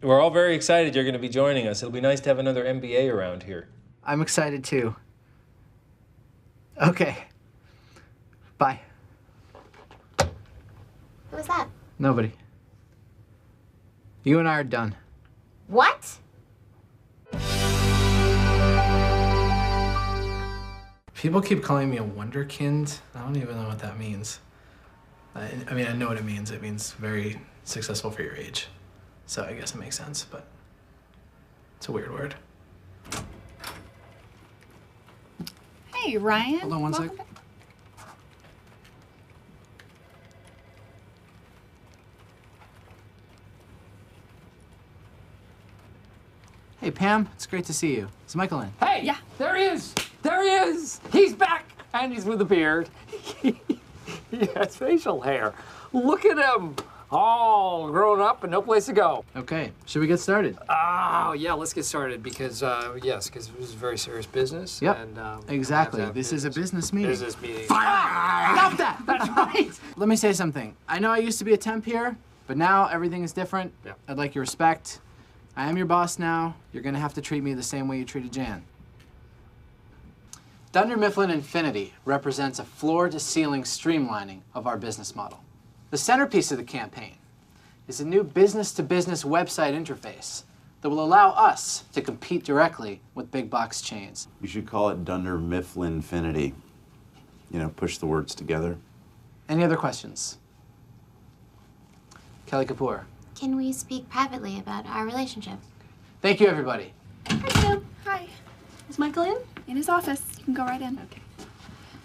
We're all very excited you're going to be joining us. It'll be nice to have another MBA around here. I'm excited too. Okay. Bye. Who was that? Nobody. You and I are done. What? People keep calling me a wonderkind. I don't even know what that means. I mean, I know what it means. It means very successful for your age. So I guess it makes sense, but it's a weird word. Hey, Ryan. Hold on one sec. Hey, Pam. It's great to see you. Is Michael in? Hey! Yeah. There he is! There he is! He's back! And he's with a beard. He has facial hair. Look at him! All grown up and no place to go. Okay. Should we get started? Oh, yeah, let's get started because, yes, because this is very serious business. Yep. And, Exactly. This is a business meeting. Business meeting. Stop that! That's right! Let me say something. I know I used to be a temp here, but now everything is different. Yeah. I'd like your respect. I am your boss now. You're gonna have to treat me the same way you treated Jan. Dunder Mifflin Infinity represents a floor-to-ceiling streamlining of our business model. The centerpiece of the campaign is a new business-to-business website interface that will allow us to compete directly with big box chains. You should call it Dunder Mifflin Infinity. You know, push the words together. Any other questions? Kelly Kapoor. Can we speak privately about our relationship? Thank you, everybody. Hi, Sam. Hi. Is Michael in? In his office. You can go right in. Okay.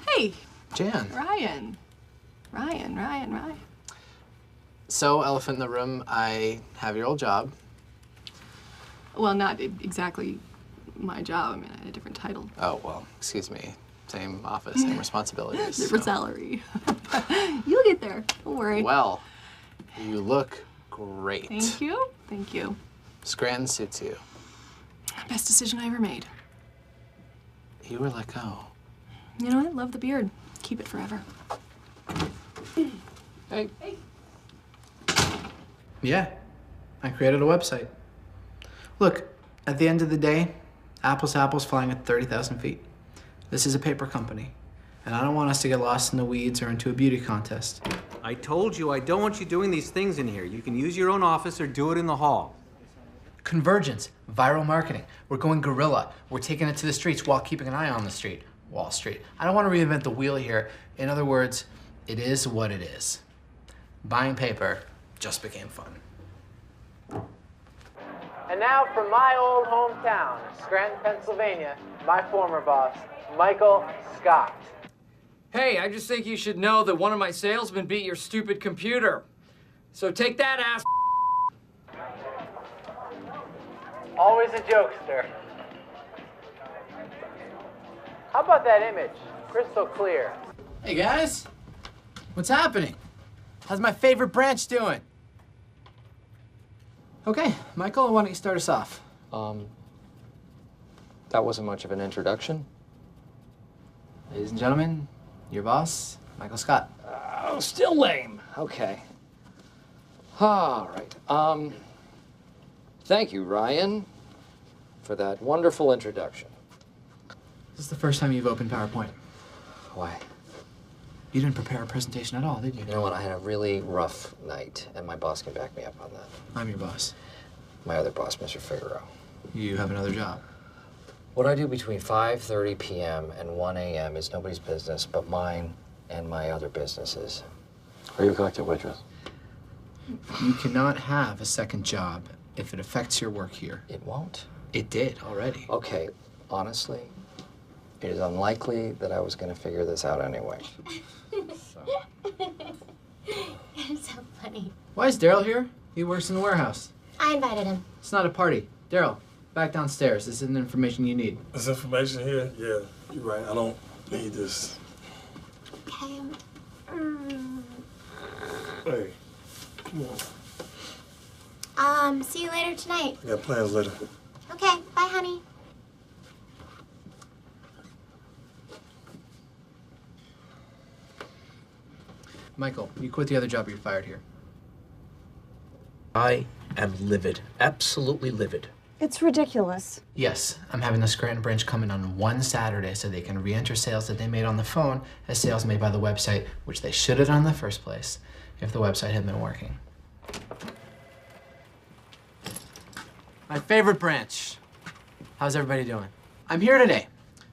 Hey, Jan. Ryan. Ryan. So, elephant in the room, I have your old job. Well, not exactly my job. I mean, I had a different title. Oh, well, excuse me. Same office, same responsibilities. Different so. salary. You'll get there. Don't worry. Well, you look great. Thank you. Thank you. Scranton suits you. Best decision I ever made. You were let go. You know what? Love the beard. Keep it forever. Hey. Yeah, I created a website. Look, at the end of the day, apples to apples flying at 30,000 feet. This is a paper company, and I don't want us to get lost in the weeds or into a beauty contest. I told you I don't want you doing these things in here. You can use your own office or do it in the hall. Convergence, viral marketing. We're going guerrilla. We're taking it to the streets while keeping an eye on the street, Wall Street. I don't want to reinvent the wheel here. In other words, it is what it is. Buying paper just became fun. And now from my old hometown, Scranton, Pennsylvania, my former boss, Michael Scott. Hey, I just think you should know that one of my salesmen beat your stupid computer. So take that, ass. Always a jokester. How about that image? Crystal clear. Hey guys, what's happening? How's my favorite branch doing? Okay, Michael, why don't you start us off? That wasn't much of an introduction. Ladies and gentlemen, your boss, Michael Scott. Oh, still lame. Okay. All right. Thank you, Ryan, for that wonderful introduction. This is the first time you've opened PowerPoint. Why? You didn't prepare a presentation at all, did you? You know what? I had a really rough night, and my boss can back me up on that. I'm your boss. My other boss, Mr. Figaro. You have another job. What I do between 5:30 p.m. and 1 a.m. is nobody's business but mine and my other businesses. Are you a cocktail waitress? You cannot have a second job if it affects your work here. It won't. It did already. Okay, honestly, it is unlikely that I was going to figure this out anyway. It's so funny. Why is Daryl here? He works in the warehouse. I invited him. It's not a party. Daryl, back downstairs. This is the information you need. This information here? Yeah, you're right. I don't need this. Okay. Hey, come on. See you later tonight. I got plans later. Okay, bye, honey. Michael, you quit the other job or you're fired here. I am livid. Absolutely livid. It's ridiculous. Yes, I'm having the Scranton branch come in on one Saturday so they can re-enter sales that they made on the phone as sales made by the website, which they should have done in the first place if the website had been working. My favorite branch. How's everybody doing? I'm here today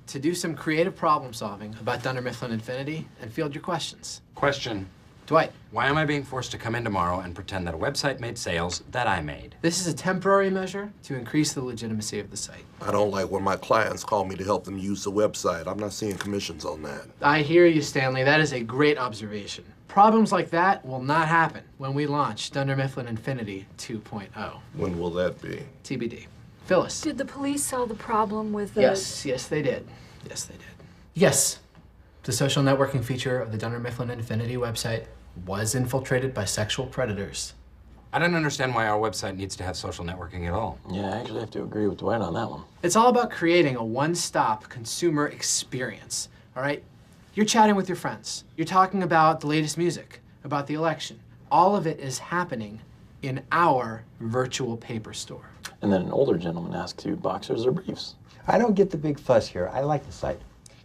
to do some creative problem solving about Dunder Mifflin Infinity and field your questions. Question. Dwight. Why am I being forced to come in tomorrow and pretend that a website made sales that I made? This is a temporary measure to increase the legitimacy of the site. I don't like when my clients call me to help them use the website. I'm not seeing commissions on that. I hear you, Stanley. That is a great observation. Problems like that will not happen when we launch Dunder Mifflin Infinity 2.0. When will that be? TBD. Phyllis. Did the police solve the problem with the... Yes, they did. Yes, they did. Yes, the social networking feature of the Dunder Mifflin Infinity website was infiltrated by sexual predators. I don't understand why our website needs to have social networking at all. Yeah, I actually have to agree with Dwight on that one. It's all about creating a one-stop consumer experience, all right? You're chatting with your friends. You're talking about the latest music, about the election. All of it is happening in our virtual paper store. And then an older gentleman asked you boxers or briefs. I don't get the big fuss here. I like the site.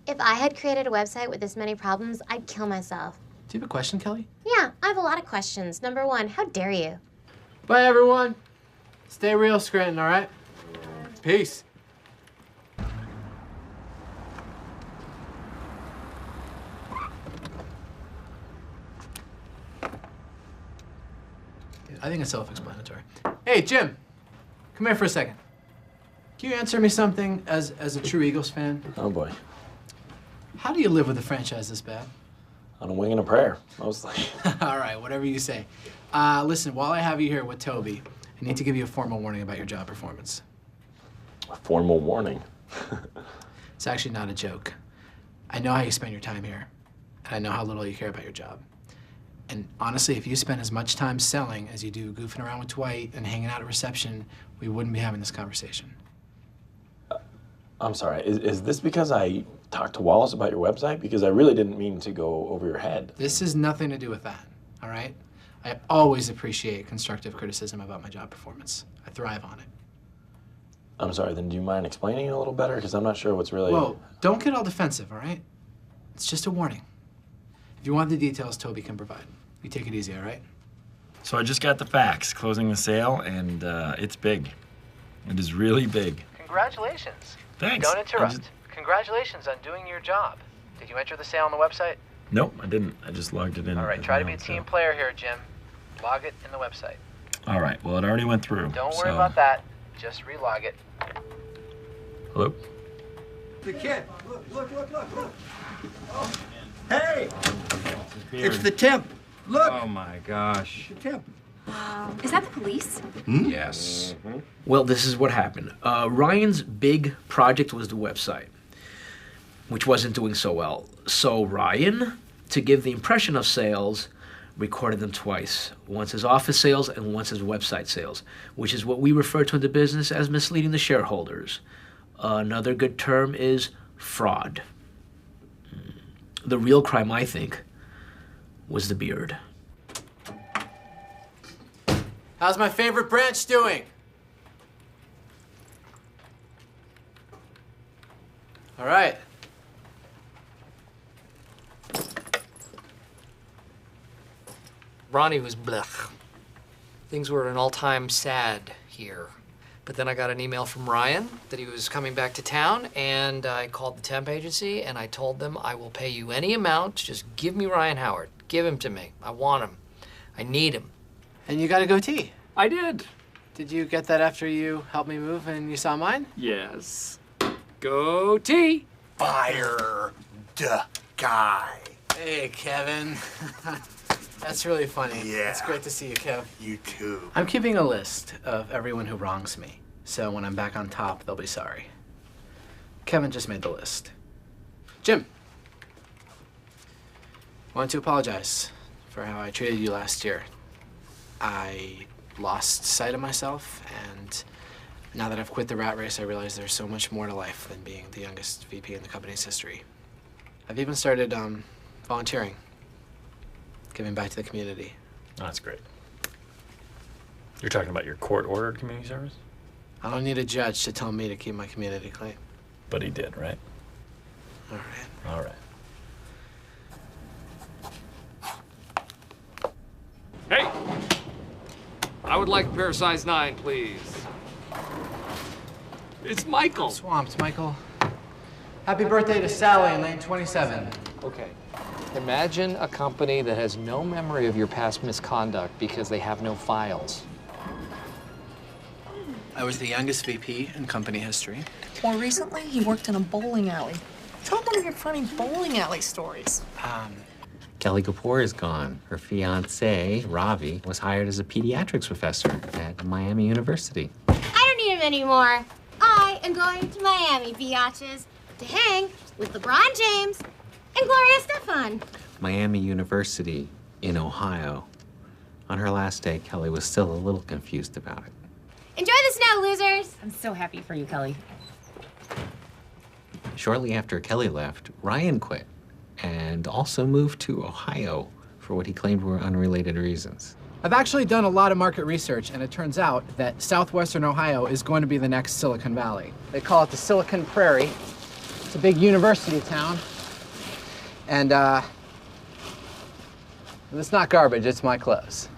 If I had created a website with this many problems, I'd kill myself. Do you have a question, Kelly? Yeah, I have a lot of questions. Number one, how dare you? Bye, everyone. Stay real, Scranton, all right? Peace. I think it's self-explanatory. Hey, Jim, come here for a second. Can you answer me something as a true Eagles fan? Oh boy. How do you live with a franchise this bad? On a wing and a prayer, mostly. All right, whatever you say. Listen, while I have you here with Toby, I need to give you a formal warning about your job performance. A formal warning? It's actually not a joke. I know how you spend your time here, and I know how little you care about your job. And honestly, if you spend as much time selling as you do goofing around with Dwight and hanging out at reception, we wouldn't be having this conversation. I'm sorry, is this because I talked to Wallace about your website? Because I really didn't mean to go over your head. This has nothing to do with that, all right? I always appreciate constructive criticism about my job performance. I thrive on it. I'm sorry, then do you mind explaining it a little better? Because I'm not sure what's really... Whoa, don't get all defensive, all right? It's just a warning. If you want the details, Toby can provide. You take it easy, all right? So I just got the fax closing the sale, and it's big. It is really big. Congratulations. Thanks. Don't interrupt. Congratulations on doing your job. Did you enter the sale on the website? Nope, I didn't. I just logged it in. All right, try to be a team player here, Jim. Log it in the website. All right, well, it already went through. Don't worry about that. Just relog it. Hello? The kid. Look. Oh. Hey! It's the temp. Look! Oh my gosh. The temp. Is that the police? Yes. Well, this is what happened. Ryan's big project was the website, which wasn't doing so well. So Ryan, to give the impression of sales, recorded them twice. Once as office sales and once as website sales, which is what we refer to in the business as misleading the shareholders. Another good term is fraud. The real crime, I think, was the beard. How's my favorite branch doing? All right. Ronnie was blech. Things were at an all-time sad here. But then I got an email from Ryan that he was coming back to town, and I called the temp agency and I told them I will pay you any amount, just give me Ryan Howard. Give him to me. I want him. I need him. And you got a goatee. I did. Did you get that after you helped me move and you saw mine? Yes. Goatee. Fire the guy. Hey, Kevin. That's really funny. Yeah. It's great to see you, Kev. You too. I'm keeping a list of everyone who wrongs me, so when I'm back on top, they'll be sorry. Kevin just made the list. Jim. I want to apologize for how I treated you last year. I lost sight of myself, and now that I've quit the rat race, I realize there's so much more to life than being the youngest VP in the company's history. I've even started volunteering, giving back to the community. Oh, that's great. You're talking about your court-ordered community service? I don't need a judge to tell me to keep my community clean. But he did, right? All right. All right. Hey! I would like a pair of size 9, please. It's Michael. Swamped, Michael. Happy birthday to Sally in lane 27. Okay. Imagine a company that has no memory of your past misconduct because they have no files. I was the youngest VP in company history. More recently, he worked in a bowling alley. Tell one of your funny bowling alley stories. Kelly Kapoor is gone. Her fiance, Ravi, was hired as a pediatrics professor at Miami University. I don't need him anymore. I am going to Miami, biatches, to hang with LeBron James and Gloria Estefan. Miami University in Ohio. On her last day, Kelly was still a little confused about it. Enjoy the snow, losers. I'm so happy for you, Kelly. Shortly after Kelly left, Ryan quit and also moved to Ohio for what he claimed were unrelated reasons. I've actually done a lot of market research, and it turns out that southwestern Ohio is going to be the next Silicon Valley. They call it the Silicon Prairie. It's a big university town. And it's not garbage, it's my clothes.